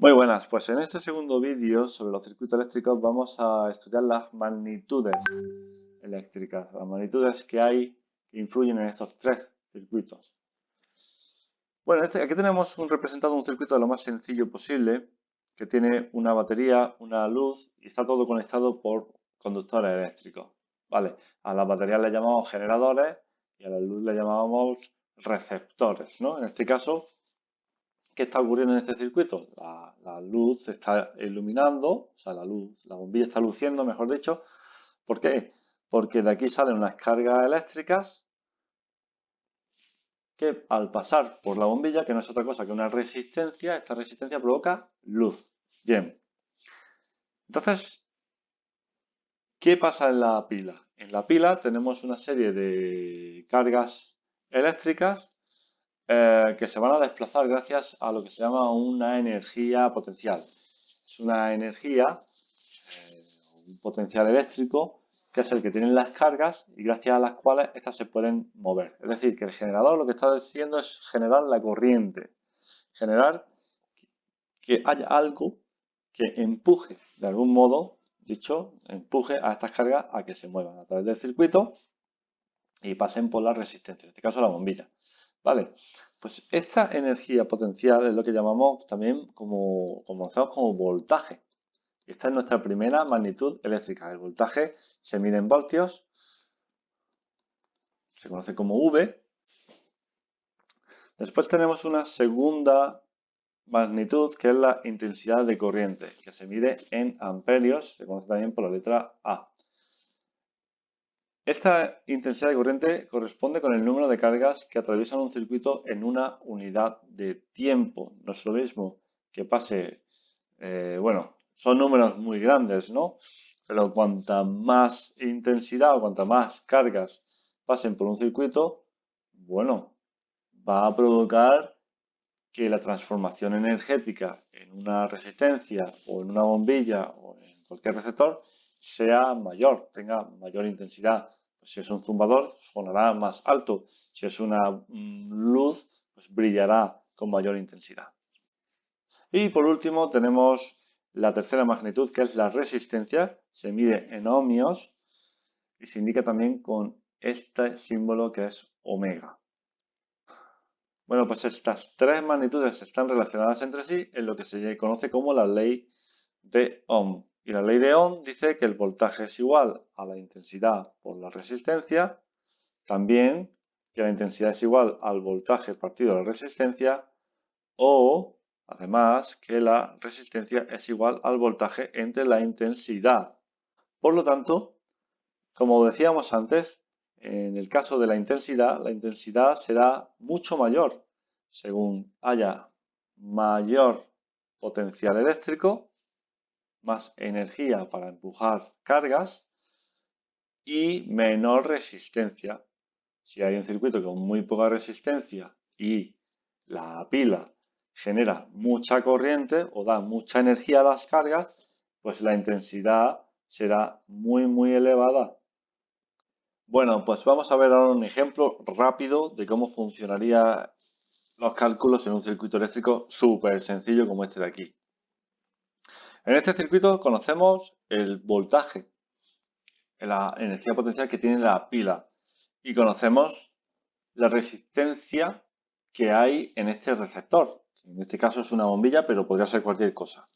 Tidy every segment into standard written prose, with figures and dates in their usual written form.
Muy buenas, pues en este segundo vídeo sobre los circuitos eléctricos vamos a estudiar las magnitudes eléctricas, las magnitudes que hay que influyen en estos tres circuitos. Bueno, aquí tenemos representado un circuito de lo más sencillo posible, que tiene una batería, una luz y está todo conectado por conductores eléctricos. Vale, a las baterías le llamamos generadores y a la luz le llamamos receptores, ¿no? En este caso, ¿qué está ocurriendo en este circuito? La luz se está iluminando, o sea, la bombilla está luciendo, mejor dicho. ¿Por qué? Porque de aquí salen unas cargas eléctricas que al pasar por la bombilla, que no es otra cosa que una resistencia, esta resistencia provoca luz. Bien. Entonces, ¿qué pasa en la pila? En la pila tenemos una serie de cargas eléctricas que se van a desplazar gracias a lo que se llama una energía potencial. Es una energía, un potencial eléctrico, que es el que tienen las cargas y gracias a las cuales estas se pueden mover. Es decir, que el generador lo que está haciendo es generar la corriente, generar que haya algo que empuje, de algún modo, dicho, empuje a estas cargas a que se muevan a través del circuito y pasen por la resistencia, en este caso la bombilla. ¿Vale? Pues esta energía potencial es lo que llamamos también como voltaje. Esta es nuestra primera magnitud eléctrica. El voltaje se mide en voltios, se conoce como V. Después tenemos una segunda magnitud que es la intensidad de corriente, que se mide en amperios, se conoce también por la letra A. Esta intensidad de corriente corresponde con el número de cargas que atraviesan un circuito en una unidad de tiempo. No es lo mismo que pase, bueno, son números muy grandes, ¿no? Pero cuanta más intensidad o cuanta más cargas pasen por un circuito, bueno, va a provocar que la transformación energética en una resistencia o en una bombilla o en cualquier receptor sea mayor, tenga mayor intensidad. Pues si es un zumbador, sonará más alto. Si es una luz, pues brillará con mayor intensidad. Y por último tenemos la tercera magnitud, que es la resistencia. Se mide en ohmios y se indica también con este símbolo que es omega. Bueno, pues estas tres magnitudes están relacionadas entre sí en lo que se conoce como la ley de Ohm. Y la ley de Ohm dice que el voltaje es igual a la intensidad por la resistencia, también que la intensidad es igual al voltaje partido la resistencia, o además que la resistencia es igual al voltaje entre la intensidad. Por lo tanto, como decíamos antes, en el caso de la intensidad será mucho mayor según haya mayor potencial eléctrico, más energía para empujar cargas y menor resistencia. Si hay un circuito con muy poca resistencia y la pila genera mucha corriente o da mucha energía a las cargas, pues la intensidad será muy elevada. Bueno, pues vamos a ver ahora un ejemplo rápido de cómo funcionarían los cálculos en un circuito eléctrico súper sencillo como este de aquí. En este circuito conocemos el voltaje, la energía potencial que tiene la pila y conocemos la resistencia que hay en este receptor. En este caso es una bombilla, pero podría ser cualquier cosa.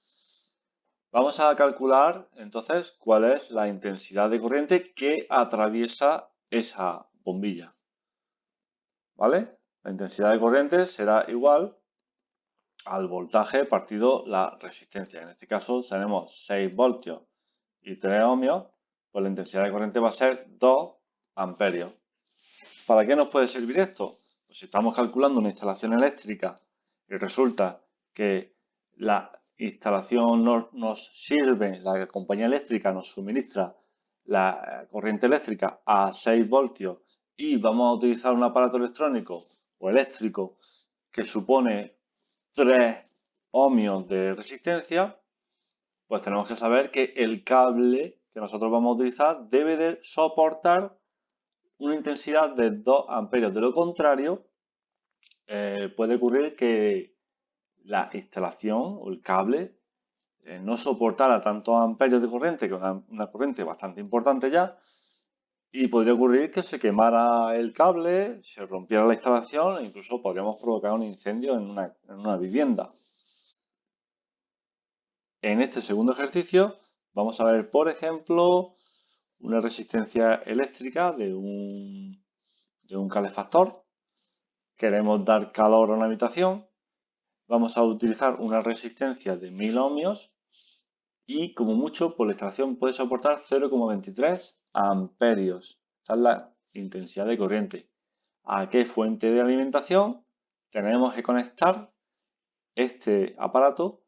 Vamos a calcular entonces cuál es la intensidad de corriente que atraviesa esa bombilla. ¿Vale? La intensidad de corriente será igual al voltaje partido la resistencia. En este caso tenemos 6 voltios y 3 ohmios, pues la intensidad de corriente va a ser 2 amperios. ¿Para qué nos puede servir esto? Pues si estamos calculando una instalación eléctrica y resulta que la instalación nos sirve, la compañía eléctrica nos suministra la corriente eléctrica a 6 voltios y vamos a utilizar un aparato electrónico o eléctrico que supone 3 ohmios de resistencia, pues tenemos que saber que el cable que nosotros vamos a utilizar debe de soportar una intensidad de 2 amperios. De lo contrario, puede ocurrir que la instalación o el cable no soportara tantos amperios de corriente, que es una corriente bastante importante ya, y podría ocurrir que se quemara el cable, se rompiera la instalación e incluso podríamos provocar un incendio en una vivienda. En este segundo ejercicio vamos a ver, por ejemplo, una resistencia eléctrica de un calefactor. Queremos dar calor a una habitación. Vamos a utilizar una resistencia de 1000 ohmios y como mucho, pues la instalación puede soportar 0,23 amperios. Esta es la intensidad de corriente. ¿A qué fuente de alimentación tenemos que conectar este aparato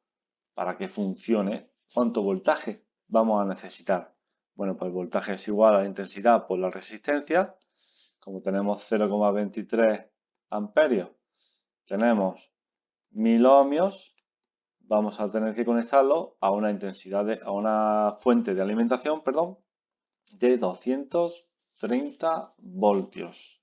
para que funcione? ¿Cuánto voltaje vamos a necesitar? Bueno, pues el voltaje es igual a la intensidad por la resistencia. Como tenemos 0,23 amperios, tenemos 1000 ohmios, vamos a tener que conectarlo a una a una fuente de alimentación, perdón, de 230 voltios.